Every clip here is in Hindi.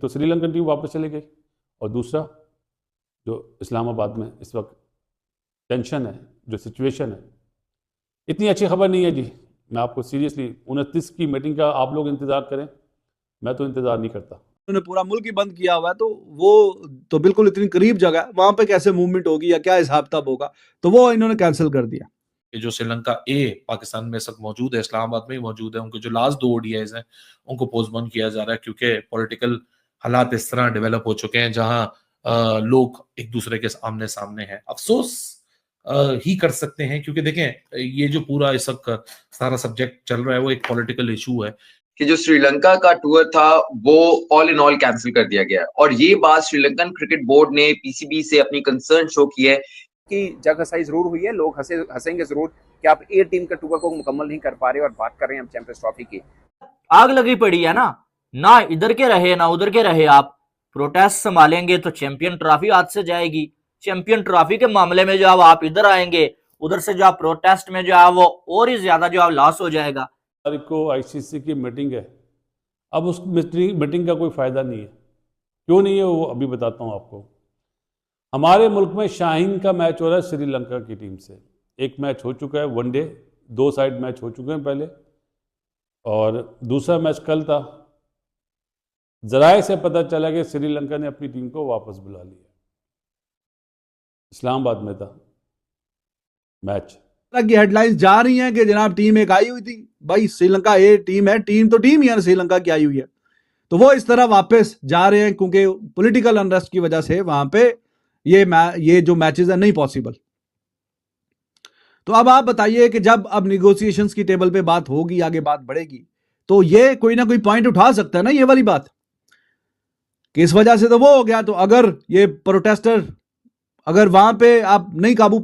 तो श्रीलंकन टीम वापस चली गई, और दूसरा जो इस्लामाबाद में इस वक्त टेंशन है, जो सिचुएशन है, इतनी अच्छी खबर नहीं है जी। मैं आपको सीरियसली 29 की मीटिंग का आप लोग इंतज़ार करें, मैं तो इंतज़ार नहीं करता। उन्होंने पूरा मुल्क ही बंद किया हुआ है, तो वो तो बिल्कुल इतनी करीब जगह है, वहां पे कैसे मूवमेंट होगी या क्या हिसाब किताब होगा, तो वो इन्होंने कैंसिल कर दिया। जो श्रीलंका ए पाकिस्तान में सब मौजूद है, इस्लामाबाद में ही मौजूद है, उनके जो लास्ट 2 ओडीआईज हैं उनको पोस्टपोन किया जा रहा है, क्योंकि पॉलिटिकल हालात इस तरह डेवलप हो चुके हैं जहां लोग एक दूसरे के आमने सामने हैं। अफसोस ही कर सकते हैं, क्योंकि देखें ये जो पूरा इस वक्त सारा सब्जेक्ट चल रहा है वो एक पॉलिटिकल इशू है कि जो श्रीलंका का टूर था वो ऑल इन ऑल कैंसिल कर दिया गया, और ये बात श्रीलंकन क्रिकेट बोर्ड ने पीसीबी से अपनी कंसर्न शो की है कि जग हंसाई जरूर हुई है, लोग हंसेंगे जरूर कि आप ए टीम के टूर को मुकम्मल नहीं कर पा रहे और बात कर रहे हैं हम चैंपियंस ट्रॉफी की। आग लगी पड़ी है ना इधर के रहे ना उधर के रहे, आप प्रोटेस्ट संभालेंगे तो चैंपियन ट्रॉफी हाथ से जाएगी। चैंपियन ट्रॉफी के मामले में जो आप इधर आएंगे, उधर से जो प्रोटेस्ट में जो वो और ही ज्यादा जो लॉस हो जाएगा। तारीख को आईसीसी की मीटिंग है, अब उस मीटिंग का कोई फ़ायदा नहीं है। क्यों नहीं है वो अभी बताता हूँ आपको। हमारे मुल्क में शाहीन का मैच हो रहा है श्रीलंका की टीम से। एक मैच हो चुका है वनडे, 2 साइड मैच हो चुके हैं पहले, और दूसरा मैच कल था। जराए से पता चला कि श्रीलंका ने अपनी टीम को वापस बुला लिया। इस्लामाबाद में था मैच। की हेडलाइंस जा रही हैं कि जनाब टीम एक आई हुई थी, भाई श्रीलंका ए टीम है, टीम तो टीम ही है, श्रीलंका की आई हुई है, तो वो इस तरह वापस जा रहे हैं क्योंकि पॉलिटिकल अनरेस्ट की वजह से वहां पे ये जो मैचेस है नहीं पॉसिबल। तो अब आप बताइए कि जब अब निगोशिएशंस की टेबल पे बात होगी, आगे बात बढ़ेगी, तो ये कोई ना कोई पॉइंट उठा सकता है ना, ये वाली बात कि इस वजह से तो वो हो गया। तो अगर ये प्रोटेस्टर अगर वहां पे आप नहीं काबू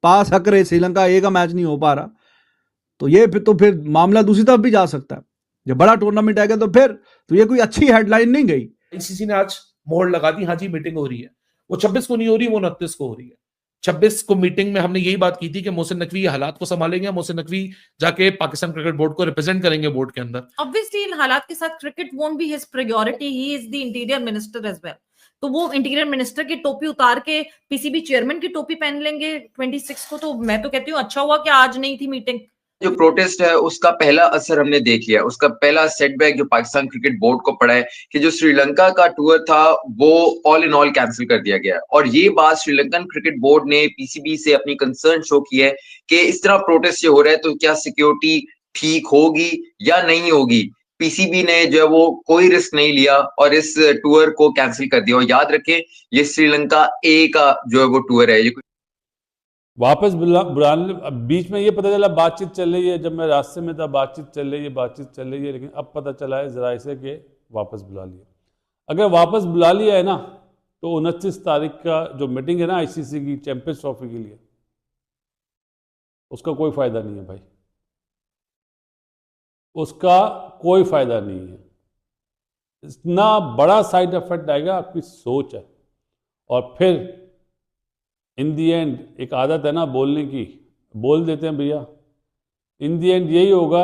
पा सक रहे, श्रीलंका ए का मैच नहीं हो पा रहा, तो ये फिर मामला दूसरी तरफ भी जा सकता है। जब बड़ा टूर्नामेंट आएगा तो ये कोई अच्छी हेडलाइन नहीं गई। आईसीसी ने आज मोहर लगा दी, हाँ जी मीटिंग हो रही है। वो 26 को नहीं हो रही, वो 29 को हो रही है। 26 को मीटिंग में हमने यही बात की थी कि मोहसिन नकवी हालात को संभालेंगे, मोहसिन नकवी जाके पाकिस्तान क्रिकेट बोर्ड को रिप्रेजेंट करेंगे बोर्ड के अंदर। ऑब्वियसली इन हालात के साथ cricket won't be his priority, he is the interior minister as well. तो वो इंटीरियर मिनिस्टर की टोपी उतार के पीसीबी चेयरमैन की टोपी पहन लेंगे 26 को। तो मैं तो कहती हूँ अच्छा हुआ कि आज नहीं थी मीटिंग। जो प्रोटेस्ट है उसका पहला असर हमने देख लिया, उसका पहला सेटबैक जो पाकिस्तान क्रिकेट बोर्ड को पड़ा है कि जो श्रीलंका का टूर था वो ऑल इन ऑल कैंसिल कर दिया गया, और ये बात श्रीलंकन क्रिकेट बोर्ड ने पीसीबी से अपनी कंसर्न शो की है कि इस तरह प्रोटेस्ट जो हो रहा है तो क्या सिक्योरिटी ठीक होगी या नहीं होगी। पीसीबी ने जो है वो कोई रिस्क नहीं लिया और इस टूर को कैंसिल कर दिया। और याद रखें ये श्रीलंका ए का जो है वो टूर है, ये वापस बुलाने। बीच में ये पता चला बातचीत चल रही है, जब मैं रास्ते में था बातचीत चल रही है, लेकिन अब पता चला है जरा से कि वापस बुला लिया। अगर वापस बुला लिया है ना, तो 29 तारीख का जो मीटिंग है ना आईसीसी की चैंपियंस ट्रॉफी के लिए, उसका कोई फायदा नहीं है भाई, उसका कोई फायदा नहीं है। इतना बड़ा साइड इफेक्ट आएगा, आपकी सोच है। और फिर इन दी एंड एक आदत है ना बोलने की, बोल देते हैं भैया, इन दी एंड यही होगा,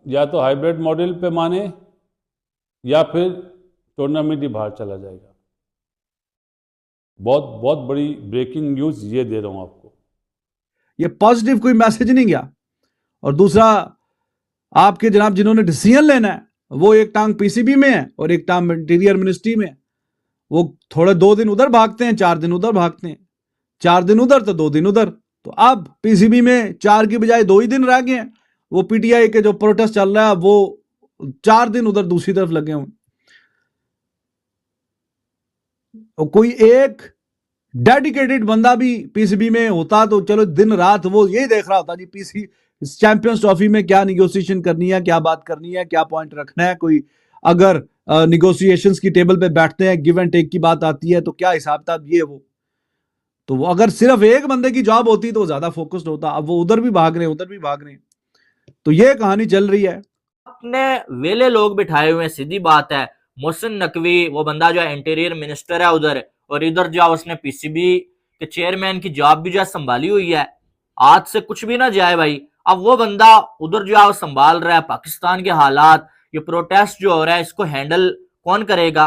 या तो हाइब्रिड मॉडल पे माने या फिर टूर्नामेंट ही बाहर चला जाएगा। बहुत बहुत बड़ी ब्रेकिंग न्यूज़ ये दे रहा हूं आपको। ये पॉजिटिव कोई मैसेज नहीं गया। और दूसरा, आपके जनाब जिन्होंने डिसीजन लेना है वो एक टांग पीसीबी में है और एक टांग इंटीरियर मिनिस्ट्री में है। वो थोड़े 2 दिन उधर भागते हैं, 4 दिन उधर भागते हैं, 4 दिन उधर तो 2 दिन उधर। तो अब पीसीबी में 4 की बजाय 2 ही दिन रह गए हैं। वो पीटीआई के जो प्रोटेस्ट चल रहा है वो 4 दिन उधर दूसरी तरफ लगे हुए। और कोई एक डेडिकेटेड बंदा भी पीसीबी में होता तो चलो दिन रात वो यही देख रहा होता जी पीसी चैंपियंस ट्रॉफी में क्या निगोशिएशन करनी है, क्या बात करनी है, क्या पॉइंट रखना है। कोई अगर निगोशिएशंस की टेबल पे बैठते हैं, गिव एंड टेक की बात आती है, तो क्या हिसाब किताब ये वो। तो वो अगर सिर्फ एक बंदे की जॉब होती तो ज्यादा फोकस्ड होता। अब वो उधर भी भाग रहे हैं, उधर भी भाग रहे हैं, तो ये कहानी चल रही है। अपने वेले लोग बिठाए हुए हैं, सीधी बात है। मोहसिन नकवी वो बंदा जो है इंटीरियर मिनिस्टर है उधर, और इधर जो उसने पीसीबी के चेयरमैन की जॉब भी जो है संभाली हुई है। आज से कुछ भी ना जाए भाई, अब वो बंदा उधर जो है संभाल रहा है पाकिस्तान के हालात। ये प्रोटेस्ट जो हो रहा है इसको हैंडल कौन करेगा?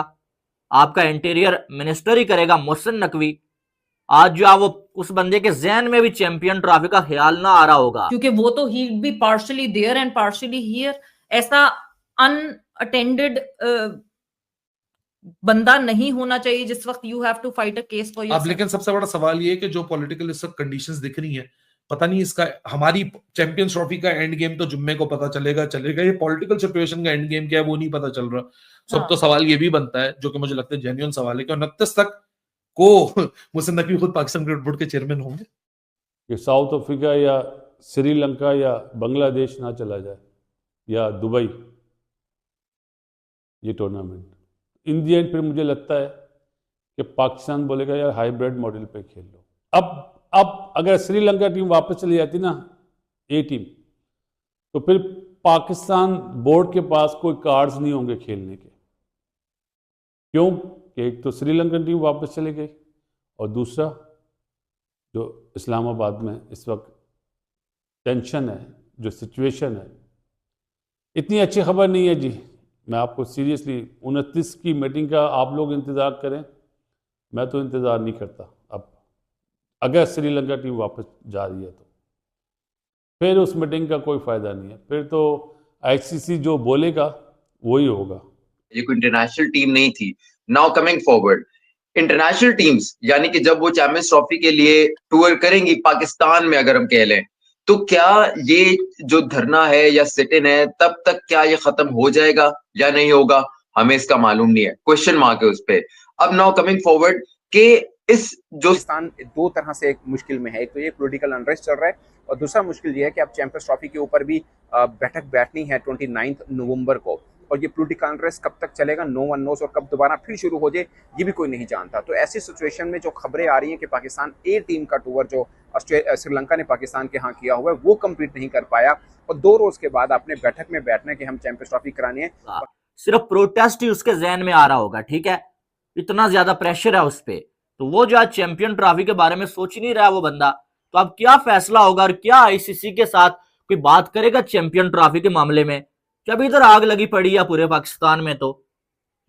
आपका इंटीरियर मिनिस्टर ही करेगा, मोहसिन नकवी। आज जो है वो उस बंदे के जहन में भी चैंपियन ट्रॉफी का ख्याल ना आ रहा होगा, क्योंकि वो तो ही be partially there and partially here. ऐसा अनअटेंडेड बंदा नहीं होना चाहिए जिस वक्त you have to fight a case for अब योरसेल्फ। लेकिन सबसे बड़ा सवाल ये है कि जो पॉलिटिकल इस वक्त कंडीशंस दिख रही हैं, पता नहीं इसका हमारी चैंपियंस ट्रॉफी का एंड गेम तो जुम्मे को पता चलेगा, ये पॉलिटिकल सिचुएशन का एंड गेम क्या है वो नहीं पता चल रहा। सब हाँ। तो सवाल ये भी बनता है, जो कि मुझे लगता है जेन्युइन सवाल है, कि 29 तक को मोहसिन नकवी खुद पाकिस्तान क्रिकेट बोर्ड के चेयरमैन होंगे। कि साउथ अफ्रीका या श्रीलंका या बांग्लादेश ना चला जाए या दुबई ये टूर्नामेंट, इन दी एंड फिर मुझे लगता है कि पाकिस्तान बोलेगा यार हाइब्रिड मॉडल पे खेल लो। अब अगर श्रीलंका टीम वापस चली जाती ना, ए टीम, तो फिर पाकिस्तान बोर्ड के पास कोई कार्ड्स नहीं होंगे खेलने के। क्यों? कि एक तो श्रीलंकन टीम वापस चली गई, और दूसरा जो इस्लामाबाद में इस वक्त टेंशन है, जो सिचुएशन है, इतनी अच्छी खबर नहीं है जी। मैं आपको सीरियसली 29 की मीटिंग का आप लोग इंतज़ार करें, मैं तो इंतज़ार नहीं करता। अब अगर श्रीलंका टीम वापस जा रही है तो फिर उस मीटिंग का कोई फ़ायदा नहीं है, फिर तो आईसीसी जो बोलेगा वही होगा। ये कोई इंटरनेशनल टीम नहीं थी। Now coming forward, international teams यानी कि जब वो चैंपियंस ट्रॉफी के लिए टूर करेंगी पाकिस्तान में, अगर हम कह लें, तो क्या ये जो धरना है या सिट इन है, तब तक क्या ये खत्म हो जाएगा या नहीं होगा, हमें इसका मालूम नहीं है, क्वेश्चन मार्क है उस पे। अब नाउ कमिंग फॉरवर्ड के इस जो पाकिस्तान दो तरह से एक मुश्किल में है। एक तो ये पॉलिटिकल अनरेस्ट चल रहा है, और दूसरा मुश्किल ये है कि अब चैंपियंस ट्रॉफी के ऊपर भी बैठक बैठनी है 29 नवंबर को, और ये पॉलिटिकल अनरेस्ट कब तक चलेगा नो वन नोस, और कब दोबारा फिर शुरू हो जाए ये भी कोई नहीं जानता। तो ऐसी सिचुएशन में जो खबरें आ रही हैं कि पाकिस्तान ए टीम का टूर जो श्रीलंका ने पाकिस्तान के यहाँ किया हुआ है वो कंप्लीट नहीं कर पाया, और 2 रोज के बाद आपने बैठक में बैठना कि हम चैंपियंस ट्रॉफी करानी है। सिर्फ प्रोटेस्ट ही उसके जहन में आ रहा होगा, ठीक है, इतना ज्यादा प्रेशर है उस पे, तो वो जो आज चैंपियन ट्रॉफी के बारे में सोच ही नहीं रहा है वो बंदा। तो अब क्या फैसला होगा और क्या आईसीसी के साथ कोई बात करेगा चैंपियन ट्रॉफी के मामले में? जब इधर आग लगी पड़ी है पूरे पाकिस्तान में, तो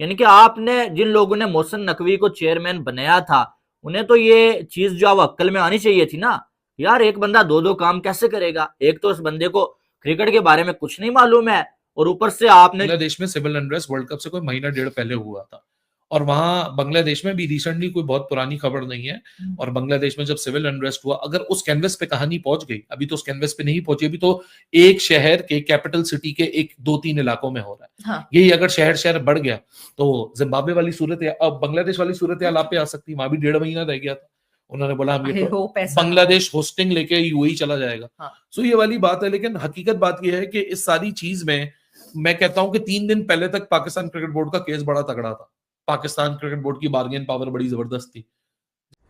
यानी कि आपने जिन लोगों ने मोहसिन नकवी को चेयरमैन बनाया था, उन्हें तो ये चीज जो अब अक्ल में आनी चाहिए थी ना यार, एक बंदा 2 काम कैसे करेगा? एक तो उस बंदे को क्रिकेट के बारे में कुछ नहीं मालूम है, और ऊपर से आपने बांग्लादेश में सिविल अनरेस्ट वर्ल्ड कप से कोई महीना डेढ़ पहले हुआ था, और वहां बांग्लादेश में भी रिसेंटली कोई बहुत पुरानी खबर नहीं है, और बांग्लादेश में जब सिविल अनरेस्ट हुआ, अगर उस कैनवस पे कहानी पहुंच गई, अभी तो उस कैनवस पे नहीं पहुंची, अभी तो एक शहर के कैपिटल सिटी के 1-2-3 इलाकों में हो रहा है। हाँ। यही अगर शहर बढ़ गया तो जिम्बाब्वे वाली सूरत, अब बांग्लादेश वाली सूरत हाल आप पे आ सकती है। वहां भी 1.5 महीना रह गया था, उन्होंने बोला हम ये तो बांग्लादेश होस्टिंग लेके यूएई चला जाएगा। हाँ। सो ये वाली बात है, लेकिन हकीकत बात यह है कि इस सारी चीज में मैं कहता हूं कि 3 दिन पहले तक पाकिस्तान क्रिकेट बोर्ड का केस बड़ा तगड़ा था, पाकिस्तान क्रिकेट बोर्ड की बार्गेन पावर बड़ी जबरदस्त थी।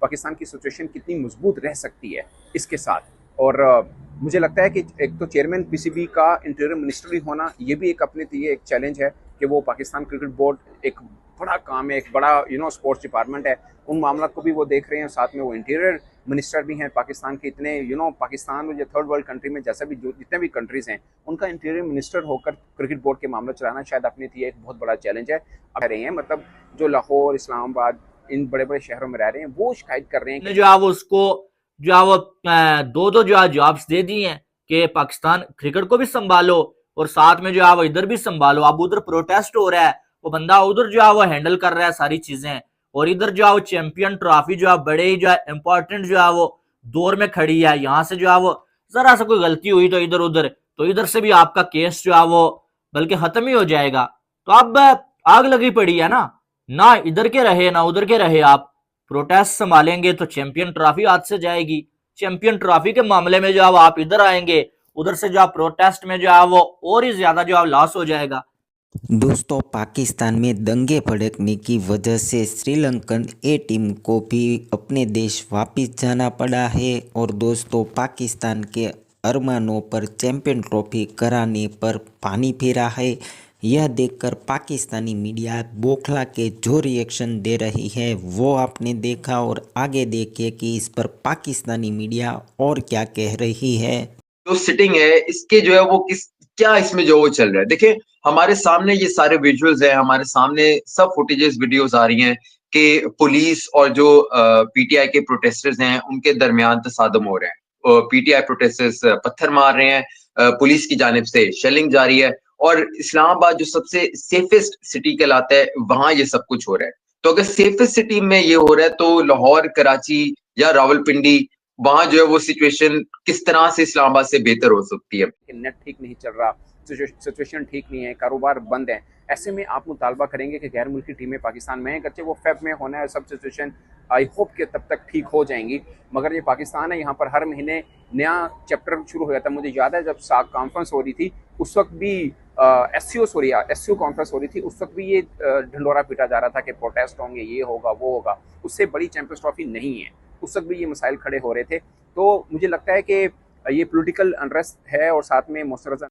पाकिस्तान की सिचुएशन कितनी मजबूत रह सकती है इसके साथ, और मुझे लगता है कि एक तो चेयरमैन पीसीबी का इंटीरियर मिनिस्टर ही होना, ये भी एक अपने लिए एक चैलेंज है कि वो पाकिस्तान क्रिकेट बोर्ड एक बड़ा काम है, एक बड़ा स्पोर्ट्स डिपार्टमेंट है, उन मामला को भी वो देख रहे हैं, साथ में वो इंटीरियर मिनिस्टर भी हैं पाकिस्तान के। इतने पाकिस्तान जो थर्ड वर्ल्ड कंट्री में जैसा भी जितने भी कंट्रीज हैं, उनका इंटीरियर मिनिस्टर होकर क्रिकेट बोर्ड के मामला चलाना शायद अपने लिए एक बहुत बड़ा चैलेंज है। अब रहे हैं मतलब जो लाहौर, इस्लामाबाद, इन बड़े बड़े शहरों में रह रहे हैं, वो शिकायत कर रहे हैं कि जो आप उसको जो आप 2 जो आप जॉब्स दे दी हैं कि पाकिस्तान क्रिकेट को भी संभालो और साथ में जो आप इधर भी संभालो। अब उधर प्रोटेस्ट हो रहा है, वो बंदा उधर जो है वो हैंडल कर रहा है सारी चीजें, और इधर जो है वो चैंपियन ट्रॉफी जो है बड़े ही जो है इंपॉर्टेंट जो है वो दौर में खड़ी है। यहाँ से जो है वो जरा सा कोई गलती हुई तो इधर उधर, तो इधर से भी आपका केस जो है वो बल्कि खत्म ही हो जाएगा। तो अब आग लगी पड़ी है ना इधर के रहे ना उधर के रहे, आप प्रोटेस्ट संभालेंगे तो चैंपियन ट्रॉफी हाथ से जाएगी। चैंपियन ट्रॉफी के मामले में जो है आप इधर आएंगे, उधर से जो प्रोटेस्ट में जो है वो और ही ज्यादा जो लॉस हो जाएगा। दोस्तों, पाकिस्तान में दंगे भड़कने की वजह से श्रीलंकन ए टीम को भी अपने देश वापस जाना पड़ा है, और दोस्तों पाकिस्तान के अरमानों पर चैंपियन ट्रॉफी कराने पर पानी फेरा है। यह देखकर पाकिस्तानी मीडिया बौखला के जो रिएक्शन दे रही है वो आपने देखा, और आगे देखिए कि इस पर पाकिस्तानी मीडिया और क्या कह रही है। जो सिटिंग है इसके जो है वो क्या इसमें जो वो चल रहा है। देखिए, हमारे सामने ये सारे विजुअल्स हैं, हमारे सामने सब फुटेजेस वीडियोस आ रही हैं कि पुलिस और जो पीटीआई के प्रोटेस्टर्स हैं उनके दरमियान तसादम हो रहे हैं। पीटीआई प्रोटेस्टर्स पत्थर मार रहे हैं, पुलिस की जानिब से शेलिंग जारी है, और इस्लामाबाद जो सबसे सेफेस्ट सिटी कहलाता है वहां ये सब कुछ हो रहा है। तो अगर सेफेस्ट सिटी में ये हो रहा है तो लाहौर, कराची या रावलपिंडी, वहां जो है वो सिचुएशन किस तरह से इस्लामाबाद से बेहतर हो सकती है? नेट ठीक नहीं चल रहा, सिचुएशन ठीक नहीं है, कारोबार बंद है, ऐसे में आप मुतालबा करेंगे कि गैर मुल्की टीमें पाकिस्तान में हैं, अगरचे वो फेब में होना है, सब सिचुएशन आई होप कि तब तक ठीक हो जाएंगी, मगर ये पाकिस्तान है, यहाँ पर हर महीने नया चैप्टर शुरू हो जाता है। मुझे याद है जब साग कॉन्फ्रेंस हो रही थी उस वक्त भी एससीओ कॉन्फ्रेंस हो रही थी, उस वक्त भी ये ढंडोरा पीटा जा रहा था कि प्रोटेस्ट होंगे, ये होगा वो होगा। उससे बड़ी चैंपियंस ट्रॉफी नहीं है, उस वक्त भी ये मसाइल खड़े हो रहे थे। तो मुझे लगता है कि ये पॉलिटिकल अनरेस्ट है और साथ में मोहसिन रज़ा